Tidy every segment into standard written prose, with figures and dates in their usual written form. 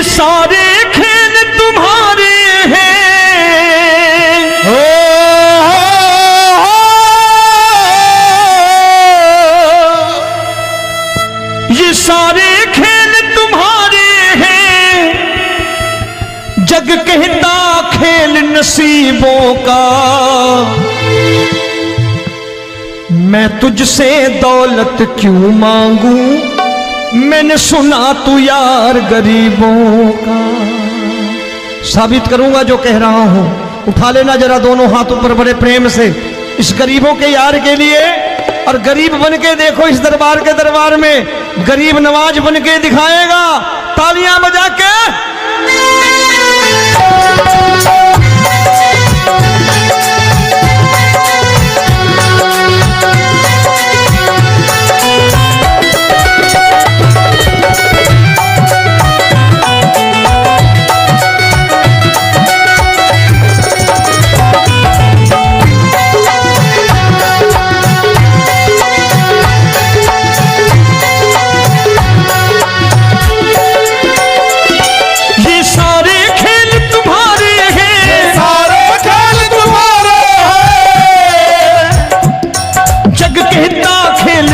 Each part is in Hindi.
ये सारे खेल तुम्हारे हैं, ये सारे खेल तुम्हारे हैं, जग कहता खेल नसीबों का। मैं तुझसे दौलत क्यों मांगू, मैंने सुना तू यार गरीबों का। साबित करूंगा जो कह रहा हूं। उठा लेना जरा दोनों हाथ ऊपर बड़े प्रेम से इस गरीबों के यार के लिए, और गरीब बन के देखो इस दरबार के दरबार में गरीब नवाज बन के दिखाएगा, तालियां बजा के।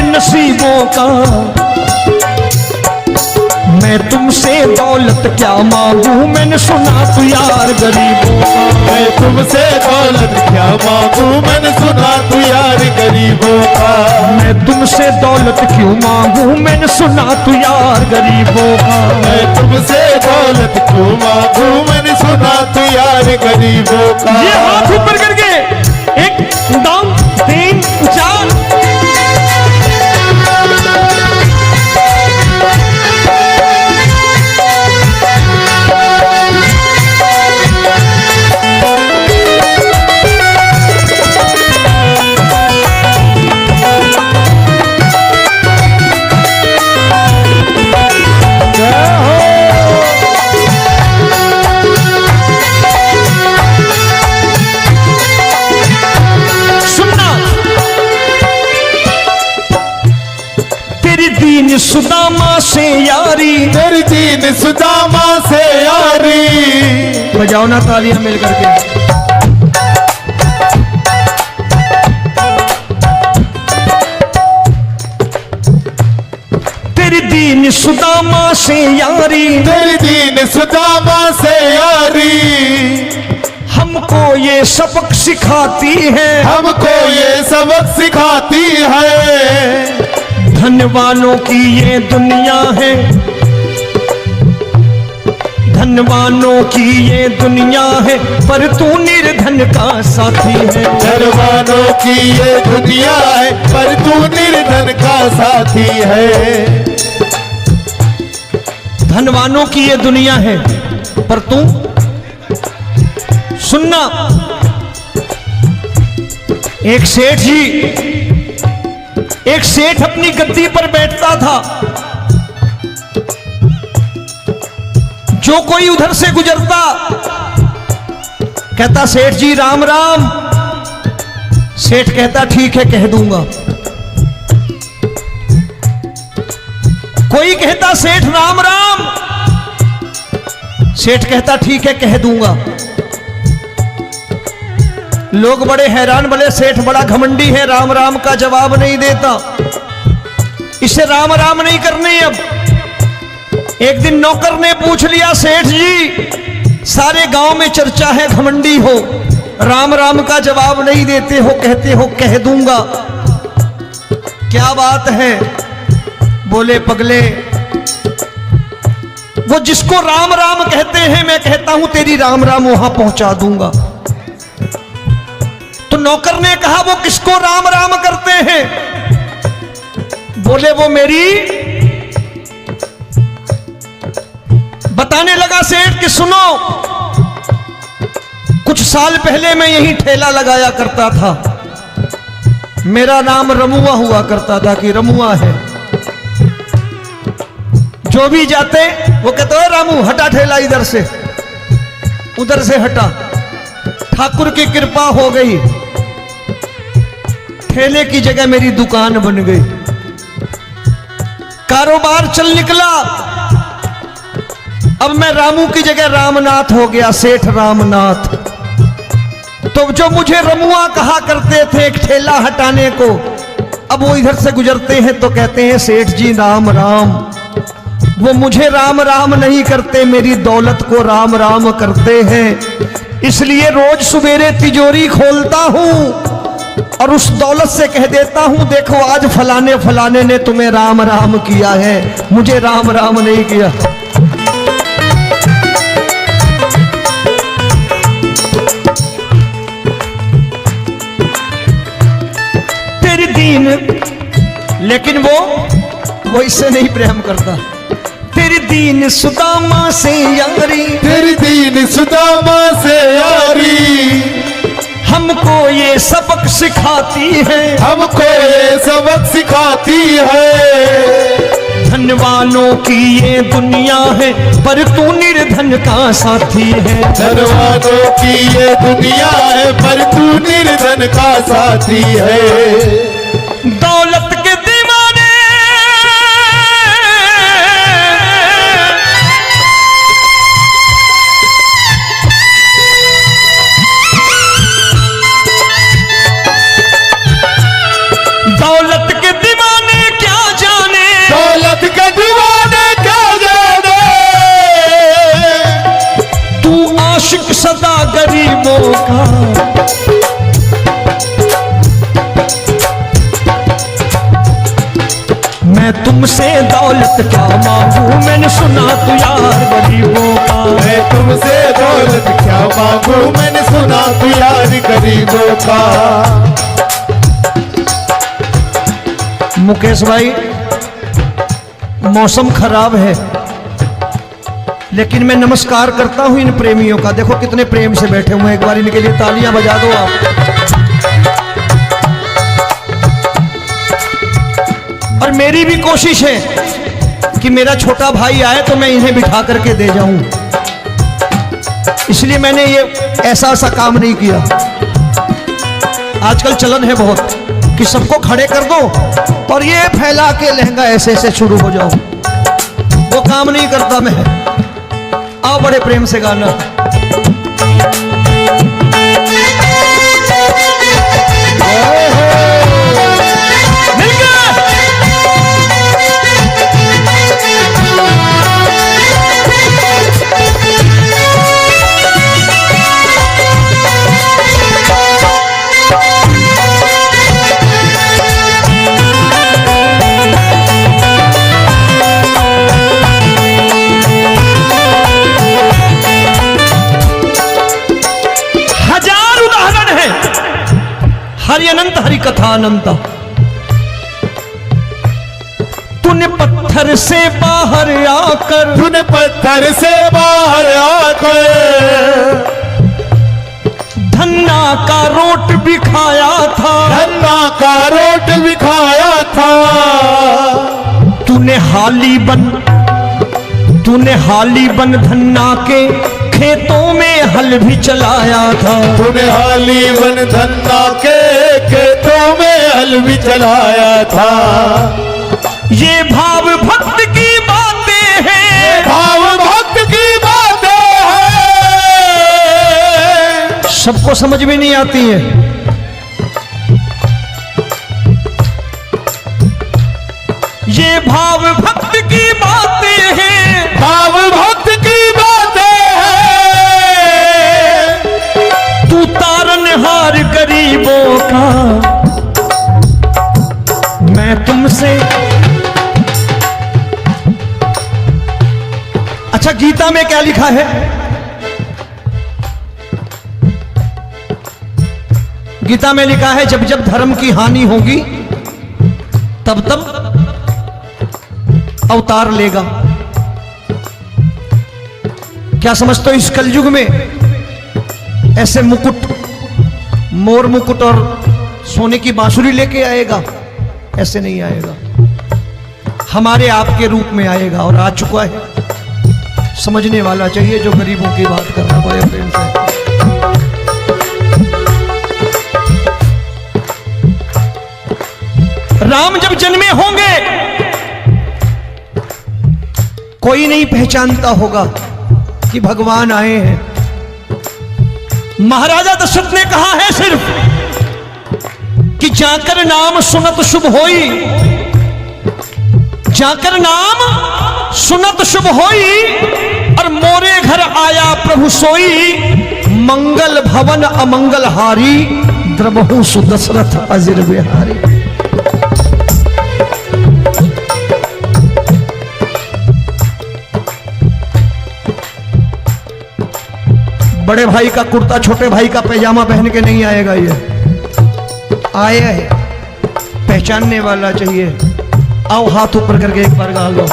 नसीबों का मैं तुमसे दौलत क्या मांगू, मैंने सुना तू यार गरीबों का। मैं तुमसे दौलत क्या मांगू, मैंने सुना तू यार गरीबों का। मैं तुमसे दौलत क्यों मांगू, मैंने सुना तू यार गरीबों का। मैं तुमसे दौलत क्यों मांगू, मैंने सुना तू यार गरीबों का। ये हाथ ऊपर करके 1 2 3 4 सुदामा से यारी, तेरी दीन सुदामा से यारी। बजाओ ना तालियां मिल करके। तेरी दीन सुदामा से यारी, तेरी दीन सुदामा से यारी। हमको ये सबक सिखाती है, हमको ये सबक सिखाती है। धनवानों की ये दुनिया है, धनवानों की ये दुनिया है, पर तू निर्धन का साथी है। धनवानों की ये दुनिया है, पर तू निर्धन का साथी है। धनवानों की ये दुनिया है, पर तू सुनना। एक सेठ अपनी गद्दी पर बैठता था। जो कोई उधर से गुजरता कहता सेठ जी राम राम। सेठ कहता ठीक है कह दूंगा। कोई कहता सेठ राम राम। सेठ कहता ठीक है कह दूंगा। लोग बड़े हैरान, बोले सेठ बड़ा घमंडी है, राम राम का जवाब नहीं देता, इसे राम राम नहीं करनी। अब एक दिन नौकर ने पूछ लिया सेठ जी सारे गांव में चर्चा है घमंडी हो, राम राम का जवाब नहीं देते हो, कहते हो कह दूंगा, क्या बात है? बोले पगले वो जिसको राम राम कहते हैं मैं कहता हूं तेरी राम राम वहां पहुंचा दूंगा। तो नौकर ने कहा वो किसको राम राम करते हैं? बोले वो मेरी। बताने लगा सेठ कि सुनो, कुछ साल पहले मैं यही ठेला लगाया करता था, मेरा नाम रमुआ हुआ करता था कि रमुआ है। जो भी जाते वो कहते हैं रामू हटा ठेला इधर से, उधर से हटा। ठाकुर की कृपा हो गई, ठेले की जगह मेरी दुकान बन गई, कारोबार चल निकला। अब मैं रामू की जगह रामनाथ हो गया, सेठ रामनाथ। तो जो मुझे रमुआ कहा करते थे एक ठेला हटाने को, अब वो इधर से गुजरते हैं तो कहते हैं सेठ जी राम राम। वो मुझे राम राम नहीं करते, मेरी दौलत को राम राम करते हैं। इसलिए रोज सवेरे तिजोरी खोलता हूं और उस दौलत से कह देता हूं देखो आज फलाने फलाने ने तुम्हें राम राम किया है, मुझे राम राम नहीं किया। तेरी दीन, लेकिन वो इससे नहीं प्रेम करता। तेरी दीन सुदामा से यारी, तेरी दीन सुदामा से यारी हमको ये सबक सिखाती है, हमको ये सबक सिखाती है। धन वालों की ये दुनिया है पर तू निर्धन का साथी है। धन वालों की ये दुनिया है पर तू निर्धन का साथी है। दौलत के दीवाने दौलत के दीवाने क्या जाने, दौलत के दीवाने क्या जाने। तू आशिक सदा गरीबों का। मैं तुमसे दौलत क्या मांगू, मैंने सुना तू यार गरीबों का। मैं तुमसे दौलत क्या मांगू, मैंने सुना तू यार गरीबों का। मुकेश भाई मौसम खराब है, लेकिन मैं नमस्कार करता हूं इन प्रेमियों का। देखो कितने प्रेम से बैठे हुए हैं, एक बार इनके लिए तालियां बजा दो आप। और मेरी भी कोशिश है कि मेरा छोटा भाई आए तो मैं इन्हें बिठा करके दे जाऊं, इसलिए मैंने ये ऐसा काम नहीं किया। आजकल चलन है बहुत कि सबको खड़े कर दो और ये फैला के लहंगा ऐसे ऐसे शुरू हो जाओ, वो काम नहीं करता मैं। आओ बड़े प्रेम से गाना। हरि अनंत हरि कथा अनंत। तूने पत्थर से बाहर आकर, तूने पत्थर से बाहर आकर धन्ना का रोट भी खाया था, धन्ना का रोट भी खाया था। तूने हाली बन धन्ना के खेतों में हल भी चलाया था। तूने हाली बन धन्ना के खेतों में हल भी चलाया था। ये भाव भक्त की बातें हैं, भाव भक्त की बातें हैं, सबको समझ में नहीं आती है। ये भाव भक्त की बातें हैं, भाव भक्त की बातें हैं। तू तारनहार गरीबों का, मैं तुमसे। अच्छा गीता में क्या लिखा है? गीता में लिखा है जब जब धर्म की हानि होगी तब तब अवतार लेगा। क्या समझते हो इस कलयुग में ऐसे मुकुट, मोर मुकुट और सोने की बांसुरी लेके आएगा? ऐसे नहीं आएगा, हमारे आपके रूप में आएगा और आ चुका है। समझने वाला चाहिए जो गरीबों की बात करना बड़े प्रेम से। राम जब जन्मे होंगे कोई नहीं पहचानता होगा, कि भगवान आए हैं। महाराजा दशरथ ने कहा है सिर्फ कि जाकर नाम सुनत शुभ होई, जाकर नाम सुनत शुभ होई, और मोरे घर आया प्रभु सोई, मंगल भवन अमंगल हारी, द्रबहु सुदशरथ अजिर बिहारी। बड़े भाई का कुर्ता छोटे भाई का पैजामा पहन के नहीं आएगा, ये आया है पहचानने वाला चाहिए। आओ हाथ ऊपर करके एक बार गा लो।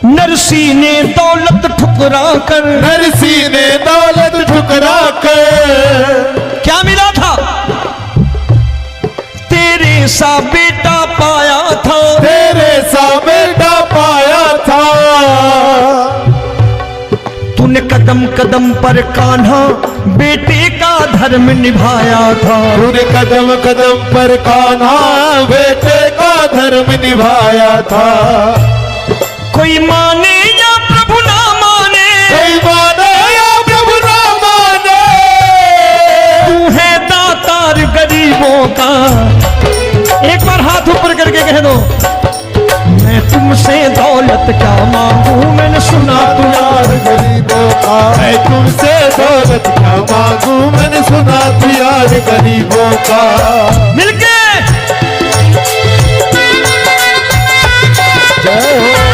नरसी ने दौलत ठुकरा कर, नरसी ने दौलत ठुकरा कर, क्या मिला था? तेरे सा बेटा पाया था, तेरे सा बेटा पाया था। तूने कदम कदम पर कान्हा बेटे का धर्म निभाया था, तूने कदम कदम पर कान्हा बेटे का धर्म निभाया था। कोई माने या प्रभु ना माने, कोई माने या प्रभु ना माने, तू है दातार गरीबों का। एक बार हाथ ऊपर करके कह दो, मैं तुमसे दौलत क्या मांगू, मैंने सुना तू यार गरीबों का। मैं तुमसे दौलत क्या मांगू, मैंने सुना तू यार गरीबों का। मिलके जय हो।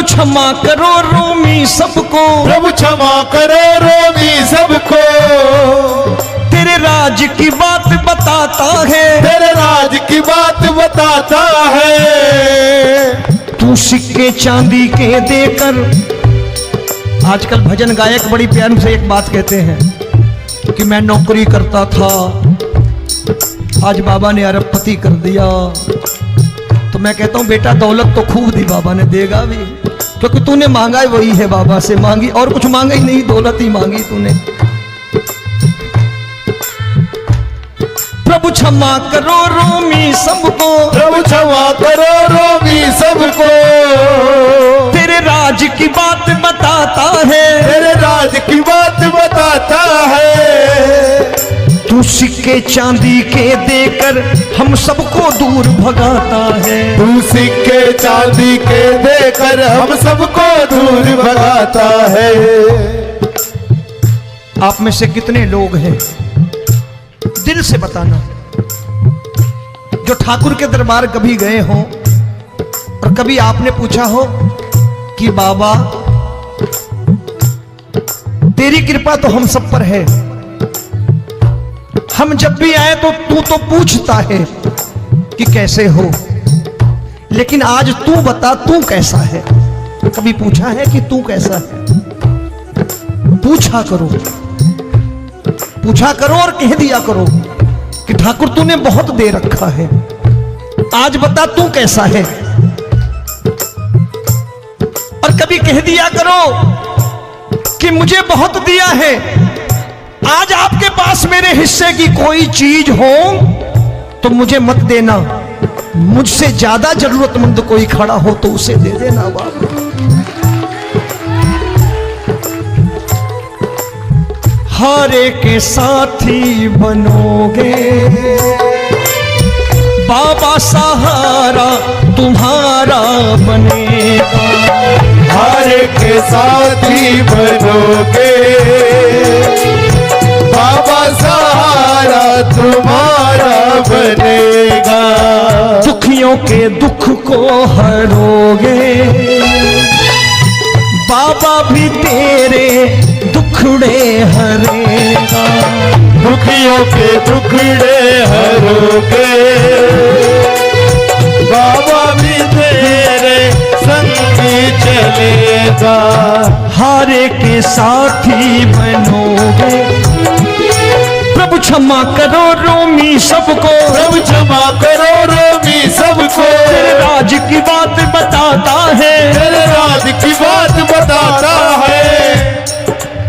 क्षमा करो रोमी सबको, प्रभु क्षमा करो रोमी सबको। तेरे राज की बात बताता है, तेरे राज की बात बताता है। तू सिक्के चांदी के देकर, आजकल भजन गायक बड़ी प्यार से एक बात कहते हैं कि मैं नौकरी करता था, आज बाबा ने अरबपति कर दिया। तो मैं कहता हूं बेटा दौलत तो खूब दी बाबा ने, देगा भी, क्योंकि तूने मांगा ही वही है, बाबा से मांगी और कुछ मांगा ही नहीं, दौलत ही मांगी तूने। प्रभु क्षमा करो रोमी सबको, प्रभु क्षमा करो रोमी सबको। तेरे राज की बात बताता है, तेरे राज की बात बताता है। तू सिक्के चांदी के देकर हम सबको दूर भगाता है, तू सिक्के चांदी के देकर हम सबको दूर भगाता है। आप में से कितने लोग हैं, दिल से बताना, जो ठाकुर के दरबार कभी गए हो और कभी आपने पूछा हो कि बाबा तेरी कृपा तो हम सब पर है, हम जब भी आए तो तू तो पूछता है कि कैसे हो, लेकिन आज तू बता तू कैसा है। कभी पूछा है कि तू कैसा है? पूछा करो, पूछा करो और कह दिया करो कि ठाकुर तूने बहुत दे रखा है, आज बता तू कैसा है। और कभी कह दिया करो कि मुझे बहुत दिया है, आज आपके पास मेरे हिस्से की कोई चीज हो तो मुझे मत देना, मुझसे ज्यादा जरूरतमंद कोई खड़ा हो तो उसे दे देना बाबा। हारे के साथी बनोगे बाबा, सहारा तुम्हारा बनेगा। हारे के साथी बनोगे बाबा, सहारा तुम्हारा बनेगा। दुखियों के दुख को हरोगे बाबा, भी तेरे दुख दुखड़े हरेगा। दुखियों के दुखड़े हरोगे, बाबा भी तेरे संगी चलेगा। हारे के साथी बनोगे, प्रभु क्षमा करो रोमी सबको, प्रभु क्षमा करो रोमी सबको। तेरे राज की बात बताता है, तेरे राज की बात बताता है।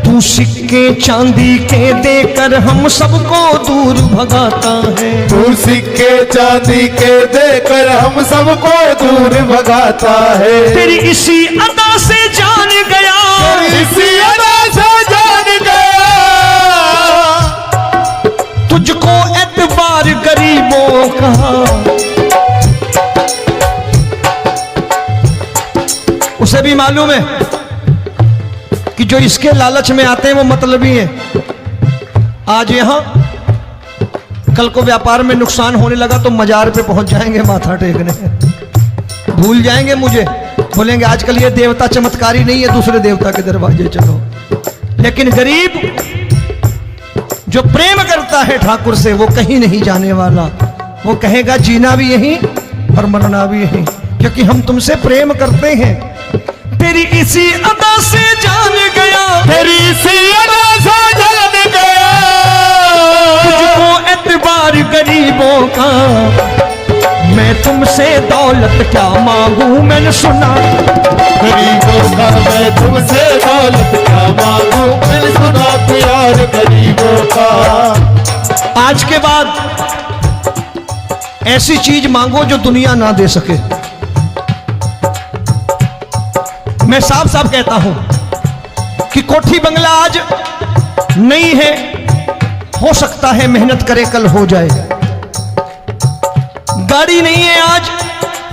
तू सिक्के चांदी के देकर हम सबको दूर भगाता है। तू सिक्के चांदी के देकर हम सबको दूर भगाता है। तेरी इसी अदा से जान गया, तेरी इसी अदा से जान गया। तुझको एतबार गरीबों का, उसे भी मालूम है कि जो इसके लालच में आते हैं वो मतलबी हैं। आज यहां कल को व्यापार में नुकसान होने लगा तो मजार पे पहुंच जाएंगे माथा टेकने, भूल जाएंगे मुझे, बोलेंगे आजकल ये देवता चमत्कारी नहीं है, दूसरे देवता के दरवाजे चलो। लेकिन गरीब जो प्रेम करता है ठाकुर से वो कहीं नहीं जाने वाला, वो कहेगा जीना भी यहीं और मरना भी यहीं, क्योंकि हम तुमसे प्रेम करते हैं। तेरी इसी अदा से जान गया, तेरी इसी अदा से जान गया। तुझको एतबार गरीबों का, मैं तुमसे दौलत क्या मांगू, मैंने सुना गरीबों का मैं तुमसे दौलत क्या मांगू, मैंने सुना प्यार गरीबों का। आज के बाद ऐसी चीज मांगो जो दुनिया ना दे सके। मैं साफ साफ कहता हूं कि कोठी बंगला आज नहीं है, हो सकता है मेहनत करे कल हो जाए। गाड़ी नहीं है आज,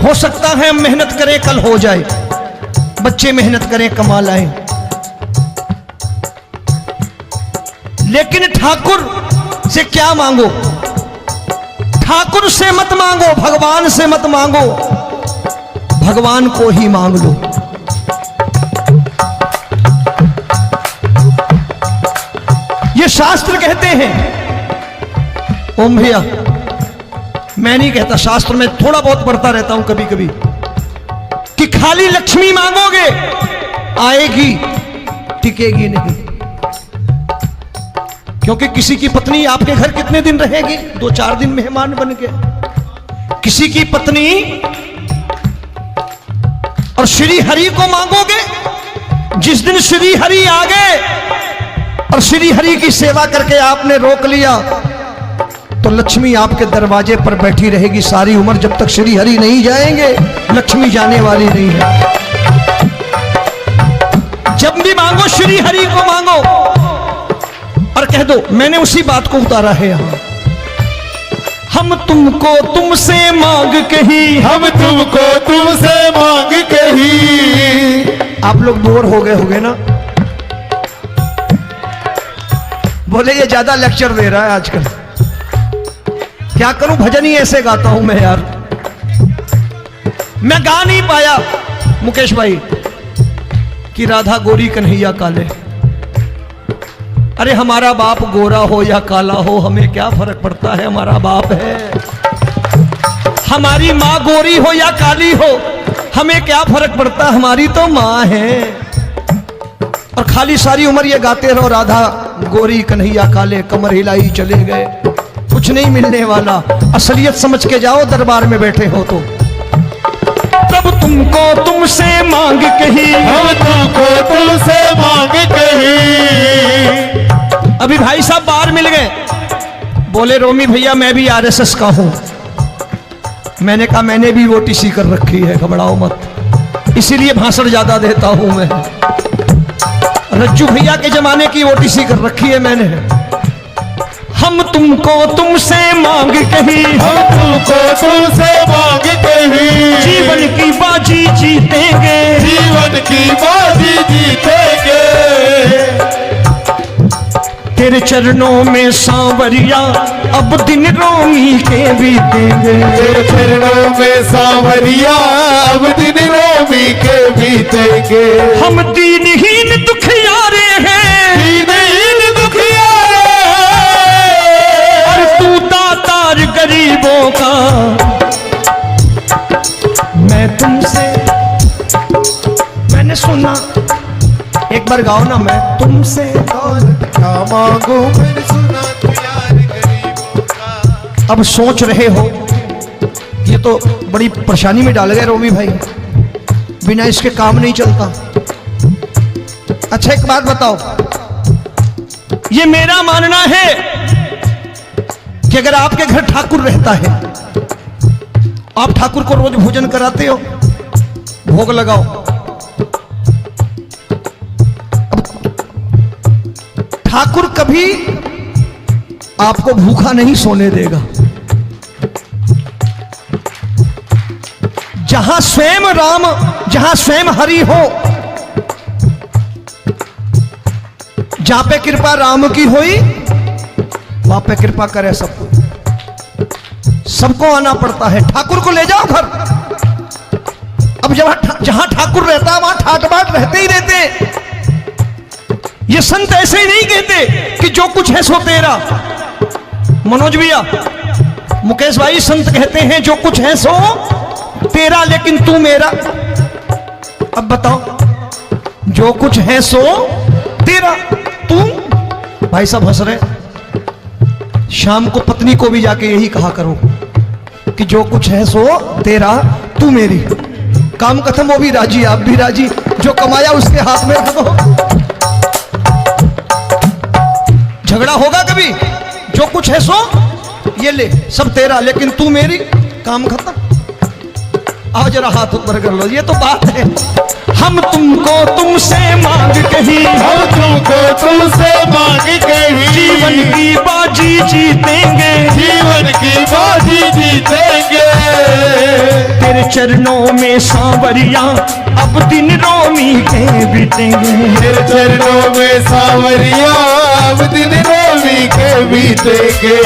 हो सकता है मेहनत करें कल हो जाए। बच्चे मेहनत करें कमा लाएं, लेकिन ठाकुर से क्या मांगो? ठाकुर से मत मांगो, भगवान से मत मांगो, भगवान को ही मांग लो। ये शास्त्र कहते हैं, ओम भैया मैं नहीं कहता, शास्त्र में थोड़ा बहुत पढ़ता रहता हूं कभी कभी, कि खाली लक्ष्मी मांगोगे आएगी, टिकेगी नहीं। क्योंकि किसी की पत्नी आपके घर कितने दिन रहेगी? 2-4 दिन मेहमान बन के। किसी की पत्नी और श्री हरि को मांगोगे, जिस दिन श्री हरि आ गए और श्री हरि की सेवा करके आपने रोक लिया तो लक्ष्मी आपके दरवाजे पर बैठी रहेगी सारी उम्र, जब तक श्री हरि नहीं जाएंगे लक्ष्मी जाने वाली नहीं है। जब भी मांगो श्री हरि को मांगो और कह दो मैंने उसी बात को उतारा है यहां, हम तुमको तुमसे मांग कही, हम तुमको तुमसे मांग कही। आप लोग बोर हो गए होंगे ना, बोले ये ज्यादा लेक्चर दे रहा है आजकल। क्या करूं, भजन ही ऐसे गाता हूं मैं यार। मैं गा नहीं पाया मुकेश भाई कि राधा गोरी कन्हैया काले। अरे हमारा बाप गोरा हो या काला हो हमें क्या फर्क पड़ता है, हमारा बाप है। हमारी माँ गोरी हो या काली हो हमें क्या फर्क पड़ता, हमारी तो माँ है। और खाली सारी उम्र ये गाते रहो राधा गोरी कन्हैया काले, कमर हिलाई चले गए, कुछ नहीं मिलने वाला। असलियत समझ के जाओ दरबार में बैठे हो तो। तब तुमको तुमसे मांग कही, हम तुमको तुमसे मांग कही। अभी भाई साहब बाहर मिल गए, बोले रोमी भैया मैं भी आरएसएस का हूं। मैंने कहा मैंने भी ओटीसी कर रखी है, घबराओ मत, इसीलिए भाषण ज्यादा देता हूं मैं। रज्जू भैया के जमाने की ओटीसी कर रखी है मैंने। हम तुमको तुमसे मांग कही, हम तुमको तुमसे मांग कही। जीवन की बाजी जीतेंगे, जीवन की बाजी जीतेंगे। तेरे चरणों में सांवरिया अब दिन रोमी के बीतेंगे। तेरे चरणों में सांवरिया अब दिन रोमी के बीतेंगे। हम दीनहीन दुखियारे हैं, बार गाओ ना, मैं तुमसे दौलत क्या मांगू मैंने सुना तू यार गरीबों का। अब सोच रहे हो ये तो बड़ी परेशानी में डाल गए रोमी भाई, बिना इसके काम नहीं चलता। अच्छा एक बात बताओ, ये मेरा मानना है कि अगर आपके घर ठाकुर रहता है, आप ठाकुर को रोज भोजन कराते हो, भोग लगाओ, अब ठाकुर कभी आपको भूखा नहीं सोने देगा। जहां स्वयं राम, जहां स्वयं हरि हो, जहां पे कृपा राम की हुई वहां पे कृपा करे सबको, सबको आना पड़ता है। ठाकुर को ले जाओ घर। अब जहां ठाकुर रहता है वहां ठाट बाट रहते ही रहते। ये संत ऐसे ही नहीं कहते कि जो कुछ है सो तेरा। मनोज भैया, मुकेश भाई, संत कहते हैं जो कुछ है सो तेरा लेकिन तू मेरा। अब बताओ, जो कुछ है सो तेरा, तू। भाई साहब हंस रहे। शाम को पत्नी को भी जाके यही कहा करो कि जो कुछ है सो तेरा, तू मेरी। काम खत्म, वो भी राजी, आप भी राजी, जो कमाया उसके हाथ में रख दो। झगड़ा होगा कभी? जो कुछ है सो ये ले, सब तेरा लेकिन तू मेरी, काम खत्म। आओ जरा हाथ ऊपर कर लो, ये तो बात है। हम तुमको तुमसे मांग कहीं, हम तुमको तुमसे मांग कहीं, जीवन की बाजी जीतेंगे, जीवन की बाजी जीतेंगे। तेरे चरणों में सांवरिया अब दिन रोमी के बीतेंगे, तेरे चरणों में सांवरिया अब दिन रोमी के बीतेंगे।